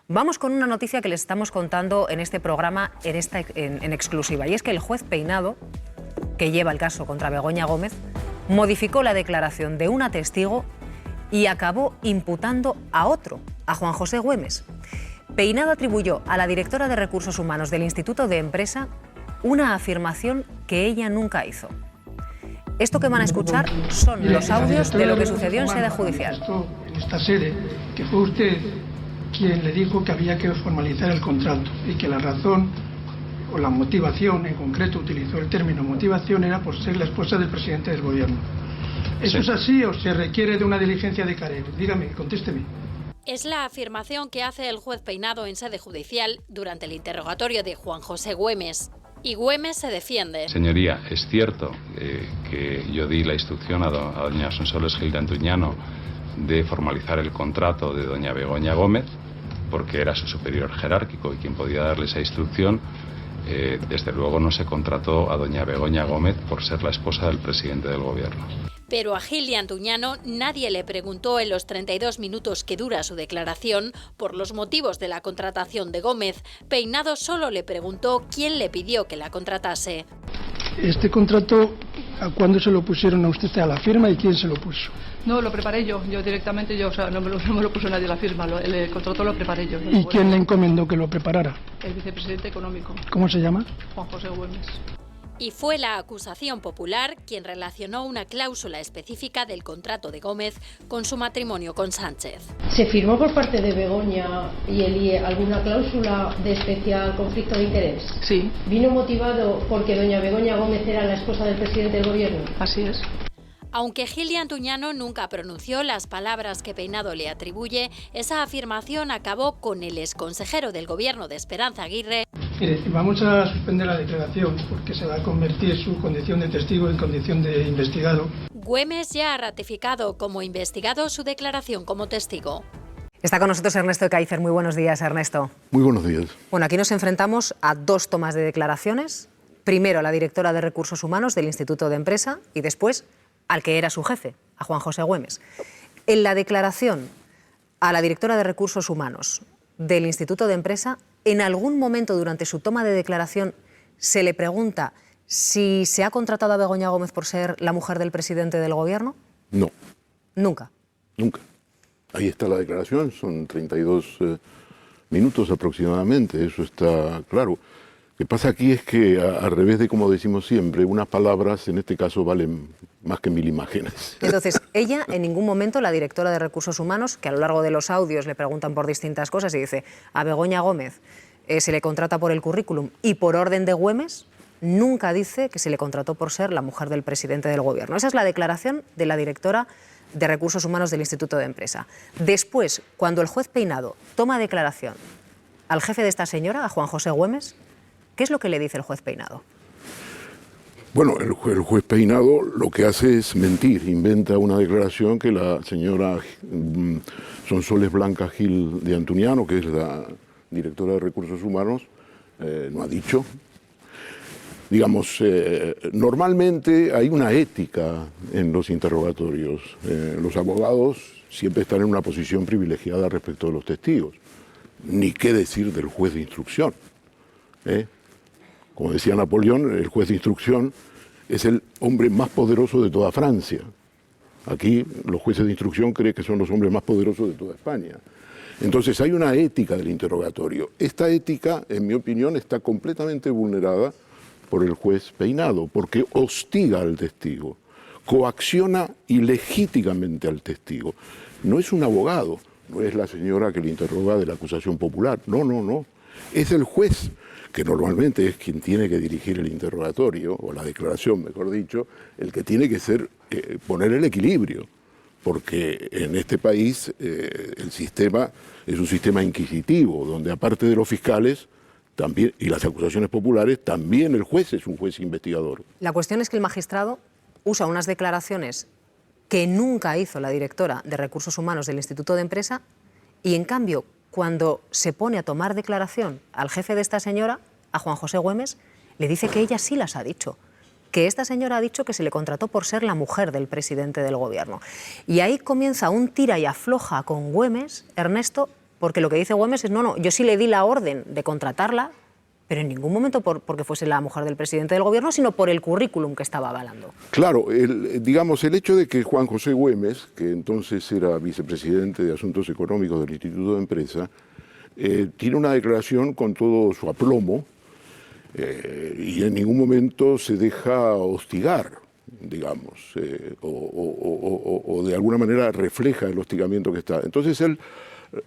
Vamos con una noticia que les estamos contando en este programa en exclusiva, y es que el juez Peinado, que lleva el caso contra Begoña Gómez, modificó la declaración de una testigo y acabó imputando a otro, a Juan José Güemes. Peinado atribuyó a la directora de Recursos Humanos del Instituto de Empresa una afirmación que ella nunca hizo. Esto que van a escuchar son los audios de lo que sucedió en sede judicial. En esta sede, que fue usted quien le dijo que había que formalizar el contrato y que la razón o la motivación, en concreto utilizó el término motivación, era por ser la esposa del presidente del gobierno. ¿Eso es así o se requiere de una diligencia de careo? Dígame, contésteme. Es la afirmación que hace el juez Peinado en sede judicial durante el interrogatorio de Juan José Güemes. Y Güemes se defiende. Señoría, es cierto que yo di la instrucción a doña Sonsoles Gil de Antuñano de formalizar el contrato de doña Begoña Gómez, porque era su superior jerárquico y quien podía darle esa instrucción. Desde luego no se contrató a doña Begoña Gómez por ser la esposa del presidente del gobierno. Pero a Gil de Antuñano nadie le preguntó en los 32 minutos que dura su declaración por los motivos de la contratación de Gómez. Peinado solo le preguntó quién le pidió que la contratase. ¿Este contrato a cuándo se lo pusieron a usted a la firma y quién se lo puso? No, lo preparé yo directamente, o sea, no me lo puso nadie a la firma, el contrato lo preparé yo. ¿Y quién le encomendó que lo preparara? El vicepresidente económico. ¿Cómo se llama? Juan José Güemes. Y fue la acusación popular quien relacionó una cláusula específica del contrato de Gómez con su matrimonio con Sánchez. ¿Se firmó por parte de Begoña y el IE alguna cláusula de especial conflicto de interés? Sí. ¿Vino motivado porque doña Begoña Gómez era la esposa del presidente del gobierno? Así es. Aunque Gil de Antuñano nunca pronunció las palabras que Peinado le atribuye, esa afirmación acabó con el exconsejero del gobierno de Esperanza Aguirre. Mire, vamos a suspender la declaración porque se va a convertir su condición de testigo en condición de investigado. Güemes ya ha ratificado como investigado su declaración como testigo. Está con nosotros Ernesto Ekaizer. Muy buenos días, Ernesto. Muy buenos días. Bueno, aquí nos enfrentamos a dos tomas de declaraciones. Primero a la directora de Recursos Humanos del Instituto de Empresa y después al que era su jefe, a Juan José Güemes. En la declaración a la directora de Recursos Humanos del Instituto de Empresa, en algún momento durante su toma de declaración se le pregunta si se ha contratado a Begoña Gómez por ser la mujer del presidente del gobierno. No. ¿Nunca? Nunca. Ahí está la declaración, son 32 minutos aproximadamente, eso está claro. Lo que pasa aquí es que, al revés de como decimos siempre, unas palabras en este caso valen más que 1000 imágenes. Entonces, ella en ningún momento, la directora de Recursos Humanos, que a lo largo de los audios le preguntan por distintas cosas y dice a Begoña Gómez se le contrata por el currículum y por orden de Güemes, nunca dice que se le contrató por ser la mujer del presidente del gobierno. Esa es la declaración de la directora de Recursos Humanos del Instituto de Empresa. Después, cuando el juez Peinado toma declaración al jefe de esta señora, a Juan José Güemes, ¿qué es lo que le dice el juez Peinado? Bueno, el juez Peinado lo que hace es mentir, inventa una declaración que la señora Sonsoles Blanca Gil de Antuñano, que es la directora de Recursos Humanos, no ha dicho. Digamos, normalmente hay una ética en los interrogatorios. Los abogados siempre están en una posición privilegiada respecto de los testigos. Ni qué decir del juez de instrucción. Como decía Napoleón, el juez de instrucción es el hombre más poderoso de toda Francia. Aquí los jueces de instrucción creen que son los hombres más poderosos de toda España. Entonces hay una ética del interrogatorio. Esta ética, en mi opinión, está completamente vulnerada por el juez Peinado, porque hostiga al testigo, coacciona ilegítimamente al testigo. No es un abogado, no es la señora que le interroga de la acusación popular, no. Es el juez, que normalmente es quien tiene que dirigir el interrogatorio, o la declaración, mejor dicho, el que tiene que poner el equilibrio, porque en este país el sistema es un sistema inquisitivo, donde aparte de los fiscales también, y las acusaciones populares, también el juez es un juez investigador. La cuestión es que el magistrado usa unas declaraciones que nunca hizo la directora de Recursos Humanos del Instituto de Empresa y, en cambio, cuando se pone a tomar declaración al jefe de esta señora, a Juan José Güemes, le dice que ella sí las ha dicho, que esta señora ha dicho que se le contrató por ser la mujer del presidente del gobierno. Y ahí comienza un tira y afloja con Güemes, Ernesto, porque lo que dice Güemes es, no, yo sí le di la orden de contratarla, pero en ningún momento porque fuese la mujer del presidente del gobierno, sino por el currículum que estaba avalando. Claro, digamos, el hecho de que Juan José Güemes, que entonces era vicepresidente de Asuntos Económicos del Instituto de Empresa, tiene una declaración con todo su aplomo y en ningún momento se deja hostigar, digamos, o de alguna manera refleja el hostigamiento que está. Entonces él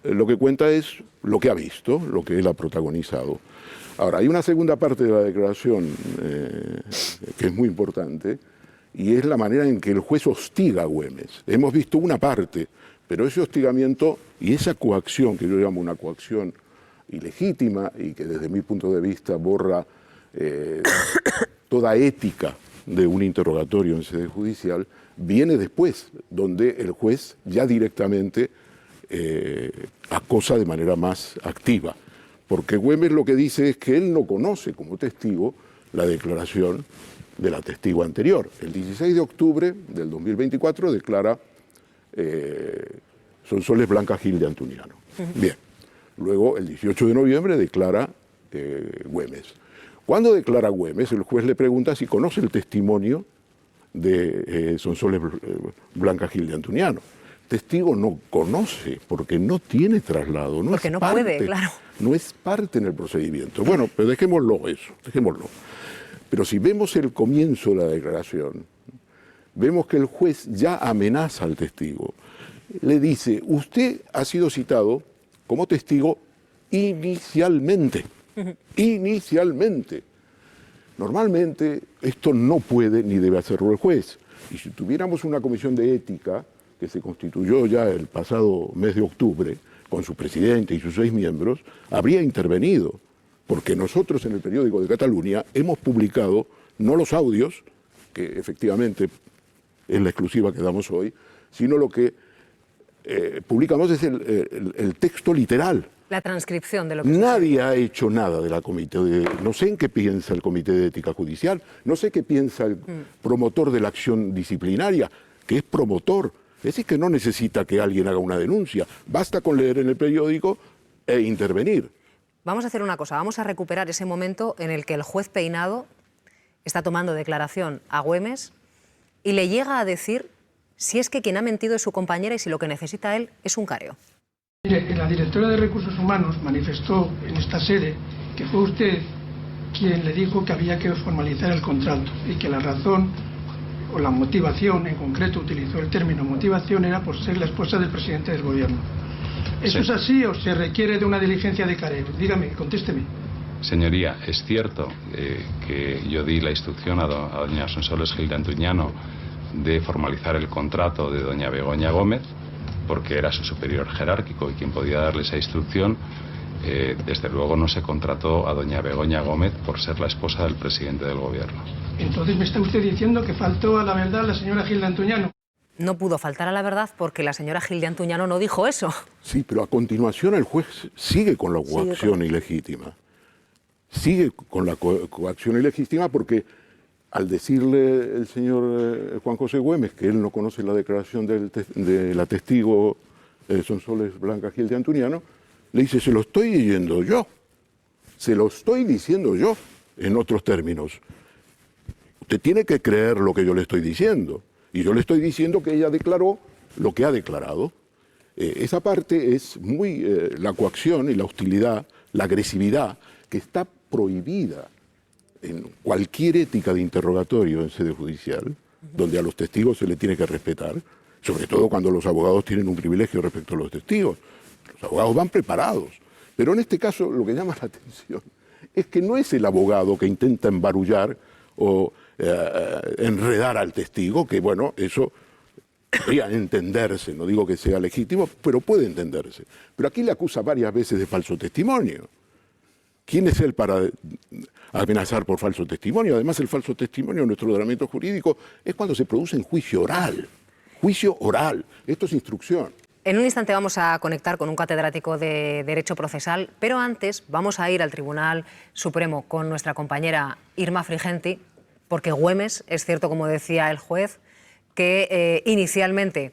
lo que cuenta es lo que ha visto, lo que él ha protagonizado. Ahora, hay una segunda parte de la declaración que es muy importante, y es la manera en que el juez hostiga a Güemes. Hemos visto una parte, pero ese hostigamiento y esa coacción, que yo llamo una coacción ilegítima y que desde mi punto de vista borra toda ética de un interrogatorio en sede judicial, viene después, donde el juez ya directamente acosa de manera más activa. Porque Güemes lo que dice es que él no conoce como testigo la declaración de la testigo anterior. El 16 de octubre del 2024 declara Sonsoles Blanca Gil de Antuñano. Bien. Luego, el 18 de noviembre declara Güemes. Cuando declara Güemes, el juez le pregunta si conoce el testimonio de Sonsoles Blanca Gil de Antuñano. Testigo no conoce porque no tiene traslado, no, porque es no parte, puede, claro. No es parte en el procedimiento. Bueno, pero dejémoslo eso, dejémoslo. Pero si vemos el comienzo de la declaración, vemos que el juez ya amenaza al testigo. Le dice, usted ha sido citado como testigo inicialmente. Inicialmente. Normalmente esto no puede ni debe hacerlo el juez. Y si tuviéramos una comisión de ética que se constituyó ya el pasado mes de octubre, con su presidente y sus 6 miembros, habría intervenido, porque nosotros en el periódico de Cataluña hemos publicado no los audios, que efectivamente es la exclusiva que damos hoy, sino lo que publicamos es el texto literal. La transcripción de lo que Nadie ha hecho nada de la comité. No sé en qué piensa el Comité de Ética Judicial, no sé qué piensa el promotor de la acción disciplinaria, que es promotor. Es decir, que no necesita que alguien haga una denuncia, basta con leer en el periódico e intervenir. Vamos a hacer una cosa, vamos a recuperar ese momento en el que el juez Peinado está tomando declaración a Güemes y le llega a decir si es que quien ha mentido es su compañera y si lo que necesita él es un careo. Mire, la directora de Recursos Humanos manifestó en esta sede que fue usted quien le dijo que había que formalizar el contrato y que la razón o la motivación, en concreto utilizó el término motivación, era por ser la esposa del presidente del gobierno. ¿Eso es así o se requiere de una diligencia de careo? Dígame, contésteme. Señoría, es cierto que yo di la instrucción a doña Sonsoles Gil de Antuñano de formalizar el contrato de doña Begoña Gómez, porque era su superior jerárquico y quien podía darle esa instrucción. Desde luego no se contrató a doña Begoña Gómez por ser la esposa del presidente del gobierno. Entonces me está usted diciendo que faltó a la verdad la señora Gil de Antuñano. No pudo faltar a la verdad porque la señora Gil de Antuñano no dijo eso. Sí, pero a continuación el juez sigue con la coacción ilegítima. Sigue con la coacción ilegítima porque al decirle el señor Juan José Güemes que él no conoce la declaración de la testigo Sonsoles Blanca Gil de Antuñano, le dice, se lo estoy diciendo yo, se lo estoy diciendo yo, en otros términos. Usted tiene que creer lo que yo le estoy diciendo. Y yo le estoy diciendo que ella declaró lo que ha declarado. Esa parte es muy la coacción y la hostilidad, la agresividad, que está prohibida en cualquier ética de interrogatorio en sede judicial, donde a los testigos se le tiene que respetar, sobre todo cuando los abogados tienen un privilegio respecto a los testigos. Los abogados van preparados. Pero en este caso lo que llama la atención es que no es el abogado que intenta embarullar o enredar al testigo, que bueno, eso podría entenderse, no digo que sea legítimo, pero puede entenderse. Pero aquí le acusa varias veces de falso testimonio. ¿Quién es él para amenazar por falso testimonio? Además, el falso testimonio en nuestro ordenamiento jurídico es cuando se produce en juicio oral. Juicio oral. Esto es instrucción. En un instante vamos a conectar con un catedrático de Derecho Procesal, pero antes vamos a ir al Tribunal Supremo con nuestra compañera Irma Frigenti, porque Güemes, es cierto, como decía el juez, que inicialmente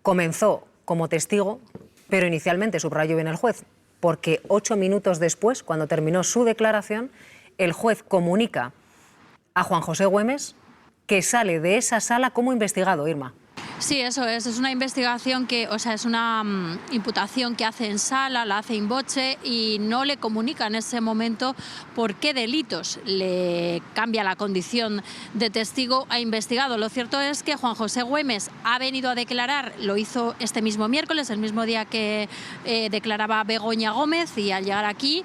comenzó como testigo, Pero inicialmente, subrayo bien el juez, porque 8 minutos después, cuando terminó su declaración, el juez comunica a Juan José Güemes que sale de esa sala como investigado, Irma. Sí, eso es una investigación que, o sea, es una imputación que hace en sala, la hace in voce y no le comunica en ese momento por qué delitos le cambia la condición de testigo a investigado. Lo cierto es que Juan José Güemes ha venido a declarar, lo hizo este mismo miércoles, el mismo día que declaraba Begoña Gómez, y al llegar aquí,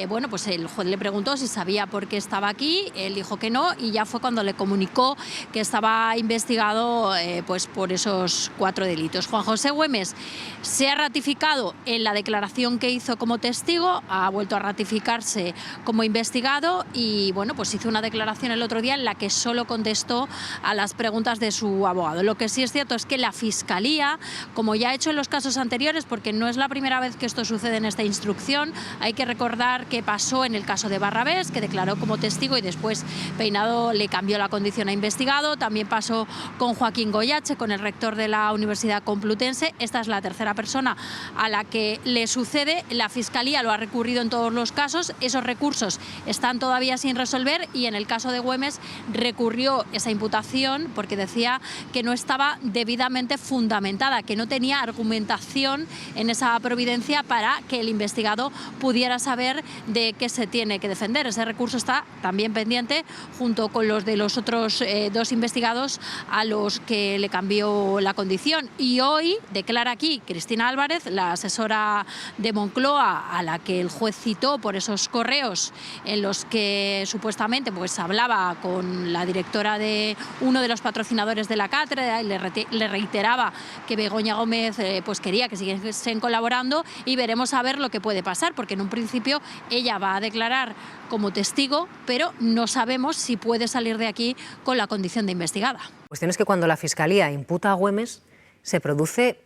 bueno, pues el juez le preguntó si sabía por qué estaba aquí, él dijo que no, y ya fue cuando le comunicó que estaba investigado pues por esos 4 delitos. Juan José Güemes se ha ratificado en la declaración que hizo como testigo, ha vuelto a ratificarse como investigado y bueno, pues hizo una declaración el otro día en la que solo contestó a las preguntas de su abogado. Lo que sí es cierto es que la Fiscalía, como ya ha hecho en los casos anteriores, porque no es la primera vez que esto sucede en esta instrucción, hay que recordar que pasó en el caso de Barrabés, que declaró como testigo y después Peinado le cambió la condición a investigado. También pasó con Joaquín Goyache, con el rector de la Universidad Complutense. Esta es la tercera persona a la que le sucede. La Fiscalía lo ha recurrido en todos los casos. Esos recursos están todavía sin resolver y en el caso de Güemes recurrió esa imputación porque decía que no estaba debidamente fundamentada, que no tenía argumentación en esa providencia para que el investigado pudiera saber de qué se tiene que defender. Ese recurso está también pendiente junto con los de los otros 2 investigados a los que le cambió la condición. Y hoy declara aquí Cristina Álvarez, la asesora de Moncloa, a la que el juez citó por esos correos en los que supuestamente pues hablaba con la directora de uno de los patrocinadores de la cátedra y le reiteraba que Begoña Gómez pues quería que siguiesen colaborando, y veremos a ver lo que puede pasar, porque en un principio ella va a declarar como testigo, pero no sabemos si puede salir de aquí con la condición de investigada. La cuestión es que cuando la Fiscalía imputa a Güemes, se produce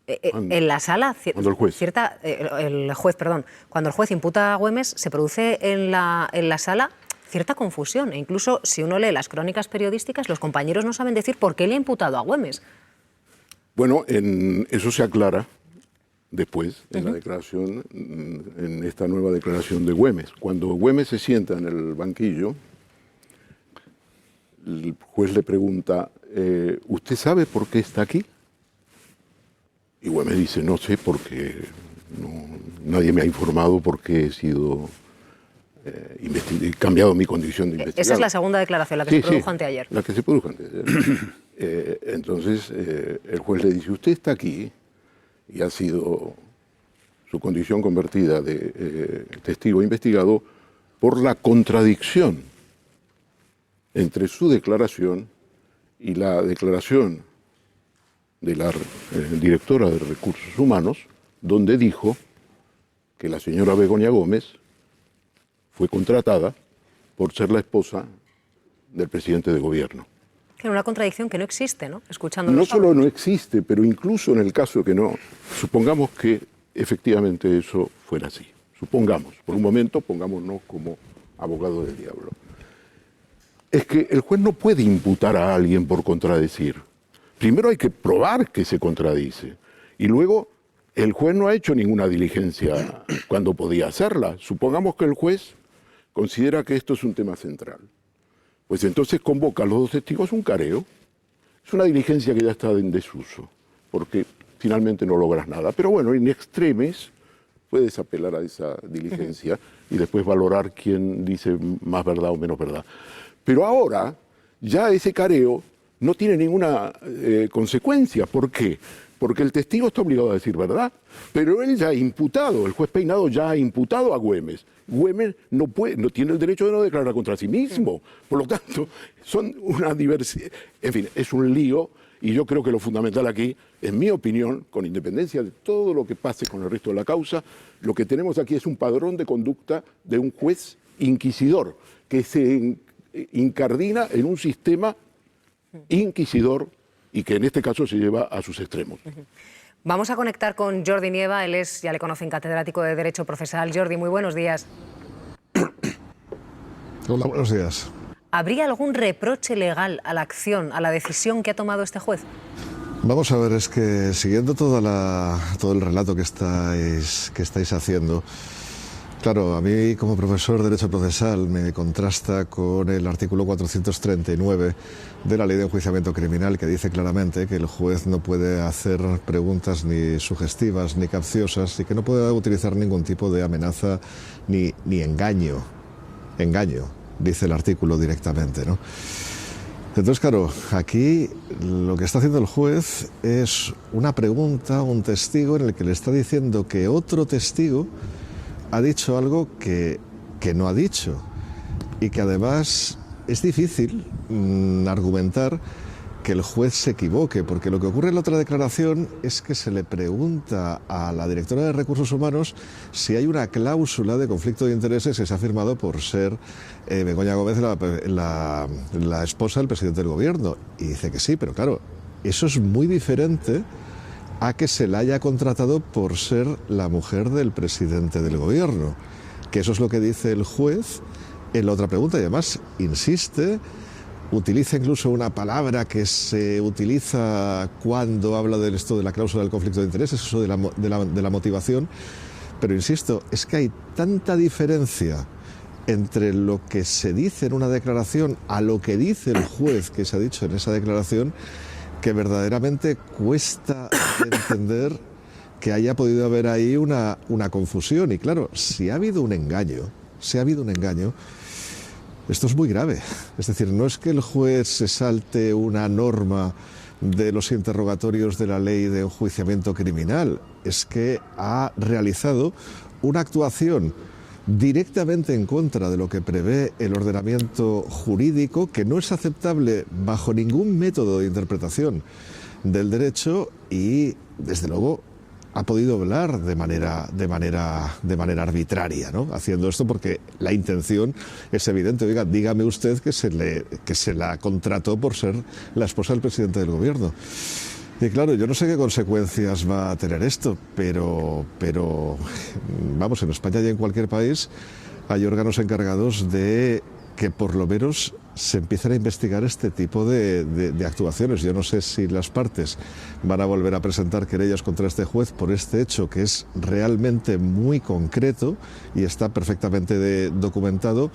en la sala cuando el juez. cuando el juez imputa a Güemes, se produce en la sala cierta confusión. E incluso si uno lee las crónicas periodísticas, los compañeros no saben decir por qué le ha imputado a Güemes. Bueno, eso se aclara después, en la declaración, en esta nueva declaración de Güemes. Cuando Güemes se sienta en el banquillo, el juez le pregunta, ¿usted sabe por qué está aquí? Y Güemes dice, no sé, porque nadie me ha informado por qué he sido cambiado mi condición de investigado. Esa es la segunda declaración, la que se produjo anteayer. La que se produjo anteayer. Entonces, el juez le dice, usted está aquí y ha sido su condición convertida de testigo investigado por la contradicción entre su declaración y la declaración de la directora de Recursos Humanos, donde dijo que la señora Begoña Gómez fue contratada por ser la esposa del presidente de gobierno. Que una contradicción que no existe, ¿no? Escuchando no solo no existe, pero incluso en el caso que no, supongamos que efectivamente eso fuera así. Supongamos, por un momento, pongámonos como abogado del diablo. Es que el juez no puede imputar a alguien por contradecir. Primero hay que probar que se contradice. Y luego, el juez no ha hecho ninguna diligencia cuando podía hacerla. Supongamos que el juez considera que esto es un tema central. Pues entonces convoca a los 2 testigos un careo. Es una diligencia que ya está en desuso, porque finalmente no logras nada. Pero bueno, in extremis puedes apelar a esa diligencia y después valorar quién dice más verdad o menos verdad. Pero ahora ya ese careo no tiene ninguna consecuencia. ¿Por qué? Porque el testigo está obligado a decir verdad, pero él ya ha imputado, el juez Peinado ya ha imputado a Güemes. Güemes no tiene el derecho de no declarar contra sí mismo. Por lo tanto, son una diversidad. En fin, es un lío, y yo creo que lo fundamental aquí, en mi opinión, con independencia de todo lo que pase con el resto de la causa, lo que tenemos aquí es un padrón de conducta de un juez inquisidor, que se incardina en un sistema inquisidor y que en este caso se lleva a sus extremos. Vamos a conectar con Jordi Nieva, él es, ya le conocen, catedrático de Derecho Procesal. Jordi, muy buenos días. Hola, buenos días. ¿Habría algún reproche legal a la acción, a la decisión que ha tomado este juez? Vamos a ver, es que siguiendo todo el relato que estáis haciendo, claro, a mí como profesor de Derecho Procesal me contrasta con el artículo 439 de la Ley de Enjuiciamiento Criminal, que dice claramente que el juez no puede hacer preguntas ni sugestivas ni capciosas y que no puede utilizar ningún tipo de amenaza ni engaño. Engaño, dice el artículo directamente, ¿no? Entonces, claro, aquí lo que está haciendo el juez es una pregunta a un testigo en el que le está diciendo que otro testigo ha dicho algo que no ha dicho y que además es difícil argumentar que el juez se equivoque, porque lo que ocurre en la otra declaración es que se le pregunta a la directora de Recursos Humanos si hay una cláusula de conflicto de intereses que se ha firmado por ser Begoña Gómez la esposa del presidente del gobierno, y dice que sí, pero claro, eso es muy diferente a que se la haya contratado por ser la mujer del presidente del gobierno, que eso es lo que dice el juez en la otra pregunta, y además insiste, utiliza incluso una palabra que se utiliza cuando habla de esto de la cláusula del conflicto de intereses, eso de la motivación, pero insisto, es que hay tanta diferencia entre lo que se dice en una declaración a lo que dice el juez que se ha dicho en esa declaración, que verdaderamente cuesta entender que haya podido haber ahí una confusión. Y claro, si ha habido un engaño, esto es muy grave. Es decir, no es que el juez se salte una norma de los interrogatorios de la Ley de Enjuiciamiento Criminal, es que ha realizado una actuación directamente en contra de lo que prevé el ordenamiento jurídico, que no es aceptable bajo ningún método de interpretación del derecho, y desde luego ha podido hablar de manera arbitraria, ¿no? Haciendo esto porque la intención es evidente. Oiga, dígame usted que se la contrató por ser la esposa del presidente del gobierno. Y claro, yo no sé qué consecuencias va a tener esto, pero vamos, en España y en cualquier país hay órganos encargados de que por lo menos se empiecen a investigar este tipo de actuaciones. Yo no sé si las partes van a volver a presentar querellas contra este juez por este hecho, que es realmente muy concreto y está perfectamente documentado,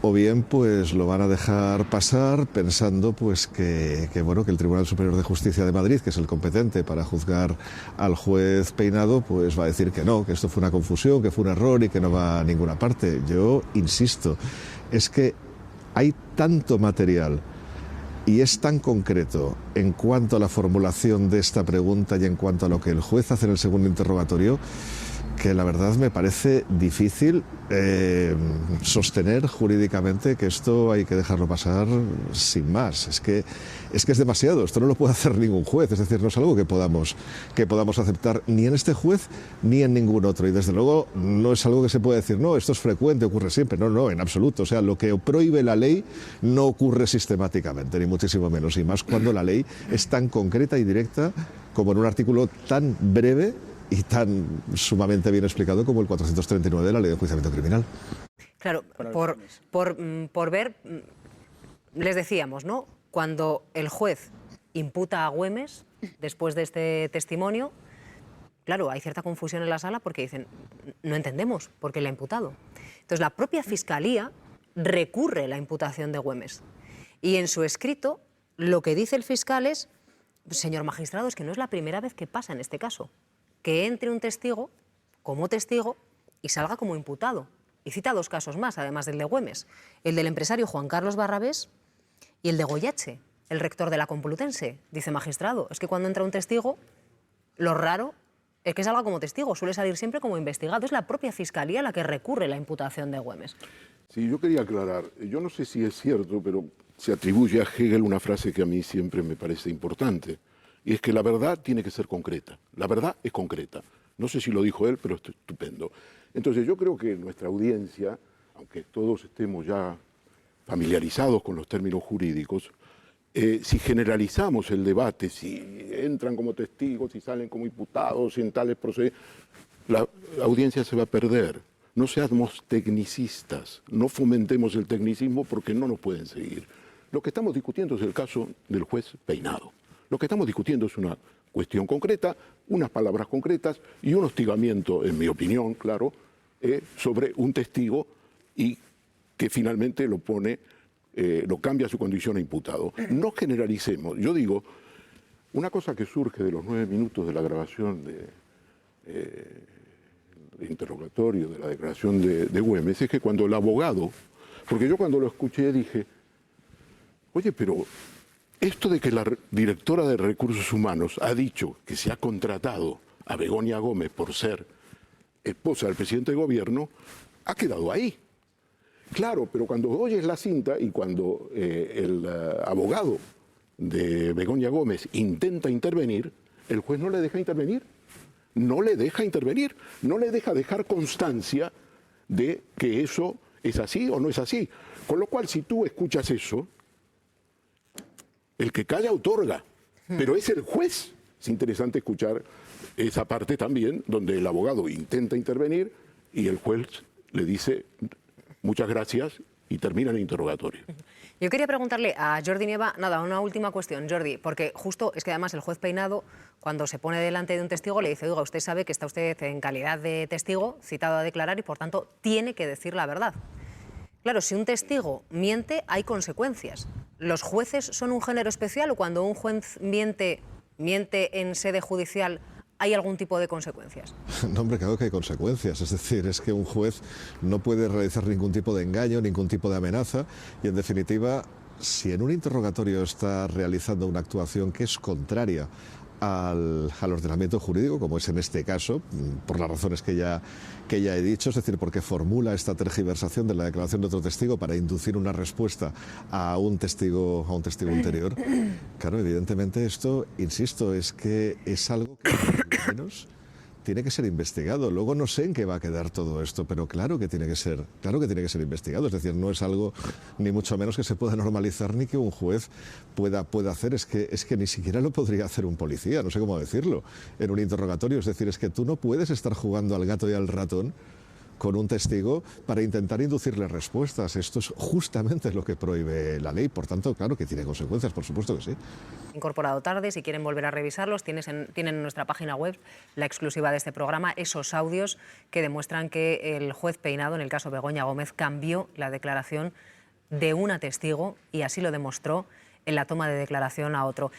o bien pues lo van a dejar pasar pensando pues que el Tribunal Superior de Justicia de Madrid, que es el competente para juzgar al juez Peinado, pues va a decir que no, que esto fue una confusión, que fue un error y que no va a ninguna parte. Yo insisto, es que hay tanto material y es tan concreto en cuanto a la formulación de esta pregunta y en cuanto a lo que el juez hace en el segundo interrogatorio, que la verdad me parece difícil sostener jurídicamente que esto hay que dejarlo pasar sin más. Es que es demasiado, esto no lo puede hacer ningún juez, es decir, no es algo que podamos aceptar ni en este juez ni en ningún otro, y desde luego no es algo que se pueda decir, no, esto es frecuente, ocurre siempre, no, en absoluto. O sea, lo que prohíbe la ley no ocurre sistemáticamente, ni muchísimo menos, y más cuando la ley es tan concreta y directa como en un artículo tan breve y tan sumamente bien explicado como el 439 de la Ley de Enjuiciamiento Criminal. Claro, por ver, les decíamos, ¿no? Cuando el juez imputa a Güemes, después de este testimonio, claro, hay cierta confusión en la sala porque dicen, no entendemos por qué le ha imputado. Entonces, la propia Fiscalía recurre la imputación de Güemes. Y en su escrito, lo que dice el fiscal es, señor magistrado, es que no es la primera vez que pasa en este caso, que entre un testigo como testigo y salga como imputado. Y cita dos casos más, además del de Güemes. El del empresario Juan Carlos Barrabés y el de Goyache, el rector de la Complutense. Dice, magistrado, es que cuando entra un testigo, lo raro es que salga como testigo, suele salir siempre como investigado. Es la propia Fiscalía la que recurre la imputación de Güemes. Sí, yo quería aclarar, yo no sé si es cierto, pero se atribuye a Hegel una frase que a mí siempre me parece importante. Y es que la verdad tiene que ser concreta. La verdad es concreta. No sé si lo dijo él, pero es estupendo. Entonces yo creo que nuestra audiencia, aunque todos estemos ya familiarizados con los términos jurídicos, si generalizamos el debate, si entran como testigos, si salen como imputados, si en tales procedimientos, la audiencia se va a perder. No seamos tecnicistas, no fomentemos el tecnicismo porque no nos pueden seguir. Lo que estamos discutiendo es el caso del juez Peinado. Lo que estamos discutiendo es una cuestión concreta, unas palabras concretas y un hostigamiento, en mi opinión, claro, sobre un testigo y que finalmente lo pone, lo cambia su condición a imputado. No generalicemos. Yo digo, una cosa que surge de los 9 minutos de la grabación de interrogatorio, de la declaración de Güemes, es que cuando el abogado, porque yo cuando lo escuché dije, oye, pero esto de que la directora de Recursos Humanos ha dicho que se ha contratado a Begoña Gómez por ser esposa del presidente de gobierno, ha quedado ahí. Claro, pero cuando oyes la cinta y cuando el abogado de Begoña Gómez intenta intervenir, el juez no le deja intervenir. No le deja intervenir, no le deja dejar constancia de que eso es así o no es así. Con lo cual, si tú escuchas eso, el que calla otorga, pero es el juez. Es interesante escuchar esa parte también, donde el abogado intenta intervenir y el juez le dice muchas gracias y termina el interrogatorio. Yo quería preguntarle a Jordi Nieva, nada, una última cuestión, Jordi, porque justo es que además el juez Peinado, cuando se pone delante de un testigo, le dice, oiga, usted sabe que está usted en calidad de testigo citado a declarar y por tanto tiene que decir la verdad. Claro, si un testigo miente, hay consecuencias. ¿Los jueces son un género especial o cuando un juez miente en sede judicial hay algún tipo de consecuencias? No, hombre, claro que hay consecuencias. Es decir, es que un juez no puede realizar ningún tipo de engaño, ningún tipo de amenaza y, en definitiva, si en un interrogatorio está realizando una actuación que es contraria al ordenamiento jurídico, como es en este caso, por las razones que ya he dicho, es decir, porque formula esta tergiversación de la declaración de otro testigo para inducir una respuesta a un testigo anterior. Claro, evidentemente esto, insisto, es que es algo que al menos tiene que ser investigado. Luego no sé en qué va a quedar todo esto, pero claro que tiene que ser investigado. Es decir, no es algo ni mucho menos que se pueda normalizar ni que un juez pueda hacer. Es que ni siquiera lo podría hacer un policía, no sé cómo decirlo, en un interrogatorio. Es decir, es que tú no puedes estar jugando al gato y al ratón con un testigo para intentar inducirle respuestas. Esto es justamente lo que prohíbe la ley. Por tanto, claro que tiene consecuencias, por supuesto que sí. Incorporado tarde, si quieren volver a revisarlos, tienen en nuestra página web la exclusiva de este programa, esos audios que demuestran que el juez Peinado, en el caso Begoña Gómez, cambió la declaración de una testigo y así lo demostró en la toma de declaración a otro.